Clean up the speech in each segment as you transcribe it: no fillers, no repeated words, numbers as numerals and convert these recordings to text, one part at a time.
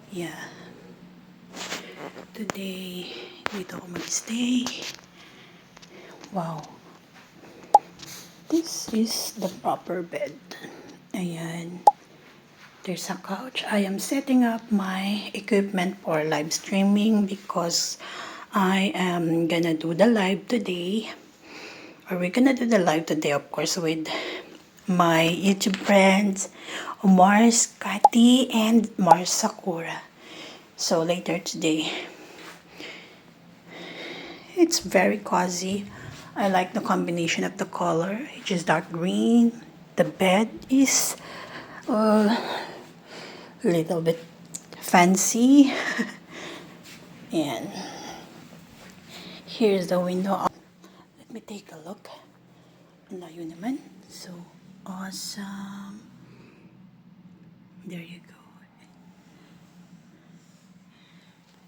Yeah. Today, dito ako mag-stay. Wow. This is the proper bed. Ayan. There's a couch. I am setting up my equipment for live streaming because I am gonna do the live today. Or we're gonna do the live today, of course, with my YouTube friends, Mars Kati and Mars Sakura. So later today. It's very cozy. I like the combination of the color, which is dark green. The bed is a little bit fancy. And here's the window. Let me take a look. Ang layo naman. So awesome. There you go.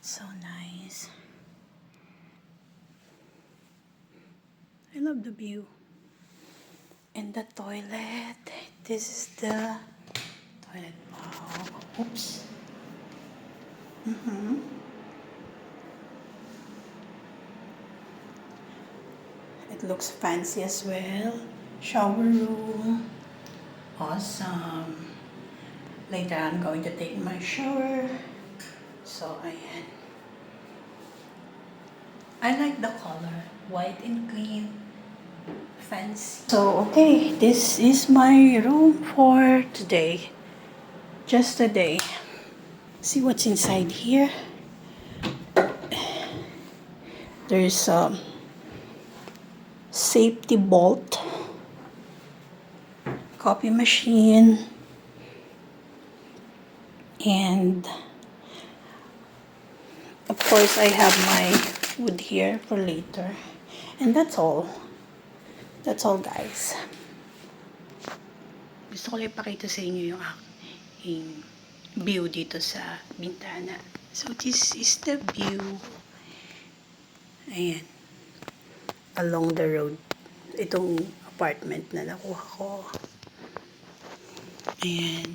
So nice. I love the view. And the toilet. This is the toilet. Wow. Oops. It looks fancy as well. Shower room. Awesome. Later I'm going to take my shower. So ayan. I like the color. White and clean. Fancy. So okay, this is my room for today. Just today. See what's inside here. There's a safety bolt, coffee machine, and of course I have my food here for later. And that's all. That's all, guys. Gusto ko lang ipakita sa inyo yung aking view dito sa bintana. So this is the view. Ayan. Along the road. Itong apartment na nakuha ko. Ayan.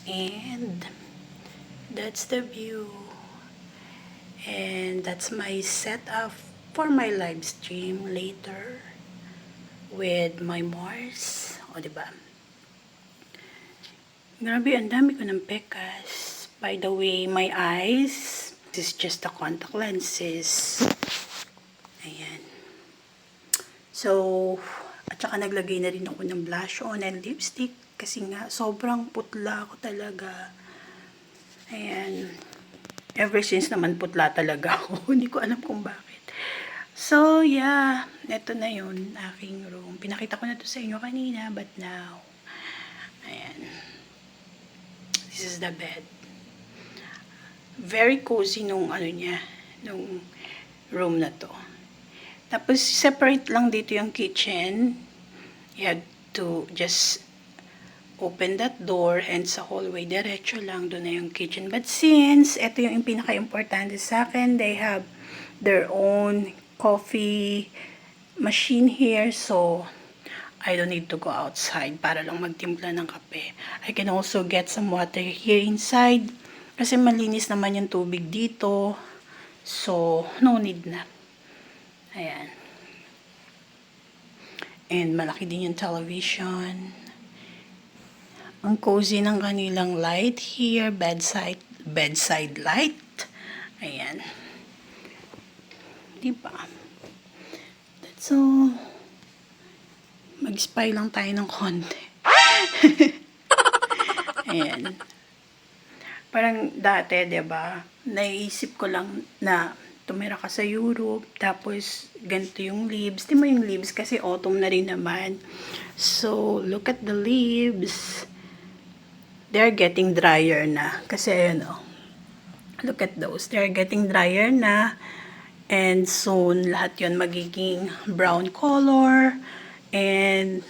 And that's the view. And that's my setup for my live stream later with my Mars. O, diba? Grabe, ang dami ko ng pekas. By the way, my eyes, this is just the contact lenses. Ayan. So, at saka naglagay na rin ako ng blush on and lipstick kasi nga sobrang putla ako talaga. Ayan. Ever since naman putla talaga ako. Hindi ko alam kung bakit. So, yeah. Ito na yun, aking room. Pinakita ko na to sa inyo kanina, but now, ayan. This is the bed. Very cozy nung ano niya, nung room na to. Tapos, separate lang dito yung kitchen. You have to just open that door and sa hallway, diretso lang, doon na yung kitchen. But since, ito yung pinaka-importante sa akin, they have their own coffee machine here, so I don't need to go outside para lang magtimpla ng kape. I can also get some water here inside kasi malinis naman yung tubig dito, so no need na. Ayan. And malaki din yung television. Ang cozy ng kanilang light here, bedside light. Ayan. Diba? That's all. Mag-spy lang tayo ng konti. Ayan. Parang dati, diba? Naisip ko lang na tumira ka sa Europe, tapos ganito yung leaves. Di mo yung leaves kasi autumn na rin naman. So, look at the leaves. They're getting drier na. Kasi ayun o. Look at those. They're getting drier na. And soon, lahat yun magiging brown color. And,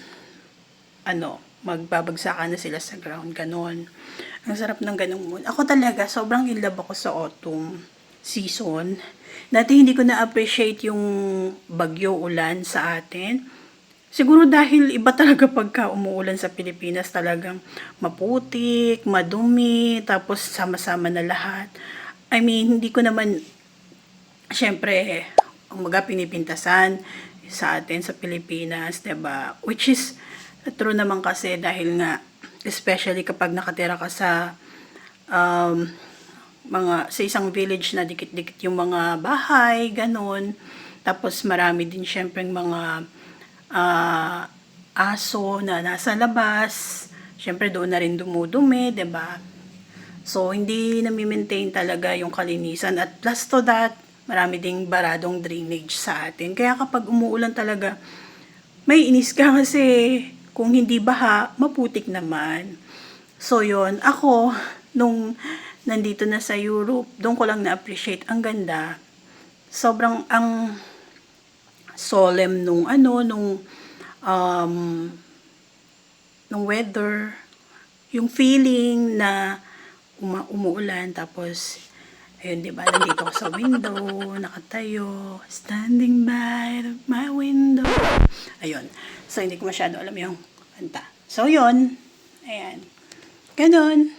magbabagsakan na sila sa ground. Ganon. Ang sarap ng ganong moon. Ako talaga, sobrang in love ako sa autumn season. Dati hindi ko na-appreciate yung bagyo ulan sa atin. Siguro dahil iba talaga pagka umuulan sa Pilipinas, talagang maputik, madumi, tapos sama-sama na lahat. I mean, hindi ko naman, syempre, umaga pinipintasan sa atin sa Pilipinas, 'di ba? Which is true naman kasi dahil nga, especially kapag nakatira ka sa um, sa isang village na dikit-dikit yung mga bahay, ganun. Tapos marami din syempre mga ah, aso na nasa labas. Syempre doon na rin dumudumi, 'di ba? So hindi nami-maintain talaga yung kalinisan, at plus to that, marami ding baradong drainage sa atin. Kaya kapag umuulan talaga, may inis ka kasi kung hindi baha, maputik naman. So yon, ako nung nandito na sa Europe, doon ko lang na-appreciate ang ganda. Sobrang ang solemn nung um, nung weather, yung feeling na umuulan, tapos ayun, 'di ba? Nandito ako sa window, nakatayo, standing by my window. Ayun. So hindi ko masyado alam yung kanta. So yun. Ayan. Ganon.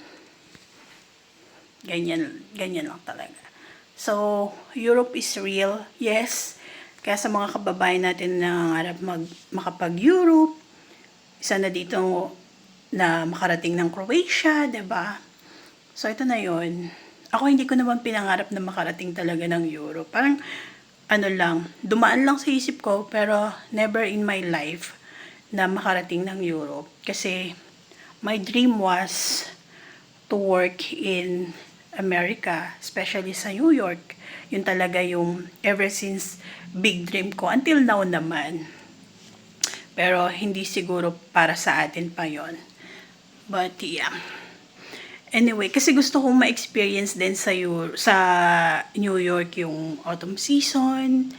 Ganyan lang talaga. So, Europe is real. Yes. Kaya sa mga kababayan natin na nangangarap makapag-Europe, isa na dito na makarating ng Croatia, 'di ba? So, ito na yon. Ako hindi ko naman pinangarap na makarating talaga ng Europe. Parang, dumaan lang sa isip ko, pero never in my life na makarating ng Europe. Kasi, my dream was to work in America, especially sa New York. Yun talaga yung ever since big dream ko. Until now naman. Pero, hindi siguro para sa atin pa yon. But, yeah. Anyway, kasi gusto kong ma-experience din sa New York yung autumn season,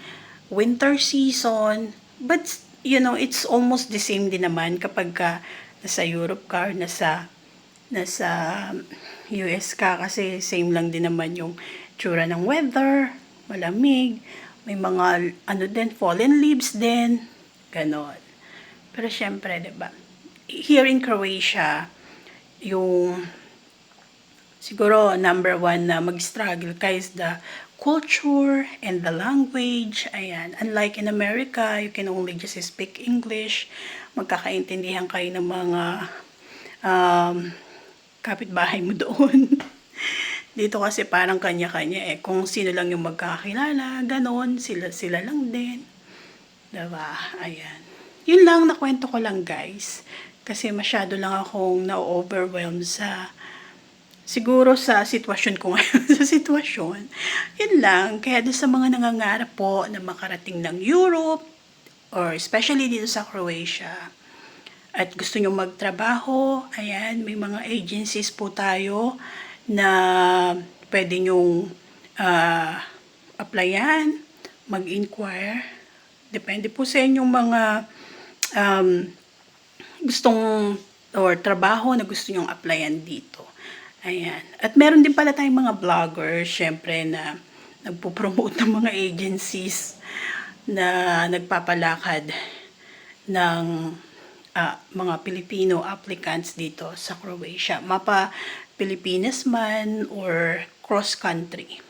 winter season. But, it's almost the same din naman kapag nasa Europe ka or nasa US ka, kasi same lang din naman yung tsura ng weather, malamig, may mga fallen leaves din, ganon. Pero syempre, 'di ba? Here in Croatia, yung siguro number one na mag-struggle ka is the culture and the language. Ayan. Unlike in America, you can only just speak English. Magkakaintindihan kayo ng mga kapitbahay mo doon. Dito kasi parang kanya-kanya eh. Kung sino lang yung magkakilala, ganon, sila lang din. Diba? Ayan. Yun lang, nakwento ko lang guys. Kasi masyado lang akong na-overwhelm siguro sa sitwasyon ko ngayon. Sa sitwasyon. Yun lang. Kaya doon sa mga nangangarap po na makarating ng Europe, or especially dito sa Croatia, at gusto nyo magtrabaho, ayan, may mga agencies po tayo na pwede nyong applyan, mag-inquire. Depende po sa inyong mga gustong or trabaho na gusto nyong applyan dito. Ayan. At meron din pala tayong mga vloggers, syempre, na nagpo-promote ng mga agencies na nagpapalakad ng mga Filipino applicants dito sa Croatia. Mapa Pilipinas man or cross-country.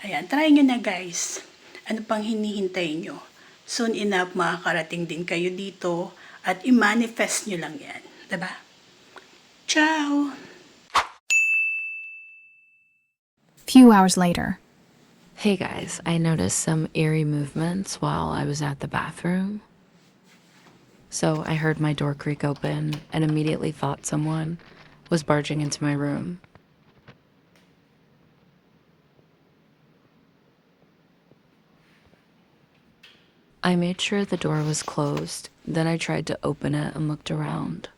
Ayan, try nyo na guys. Ano pang hinihintay nyo? Soon enough, makakarating din kayo dito at i-manifest nyo lang yan. Diba? Ciao! Few hours later. Hey guys, I noticed some eerie movements while I was at the bathroom. So I heard my door creak open and immediately thought someone was barging into my room. I made sure the door was closed, then I tried to open it and looked around.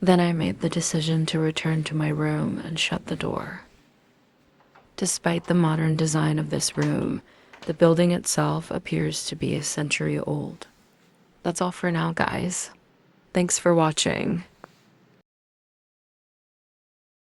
Then I made the decision to return to my room and shut the door. Despite the modern design of this room, the building itself appears to be a century old. That's all for now, guys. Thanks for watching.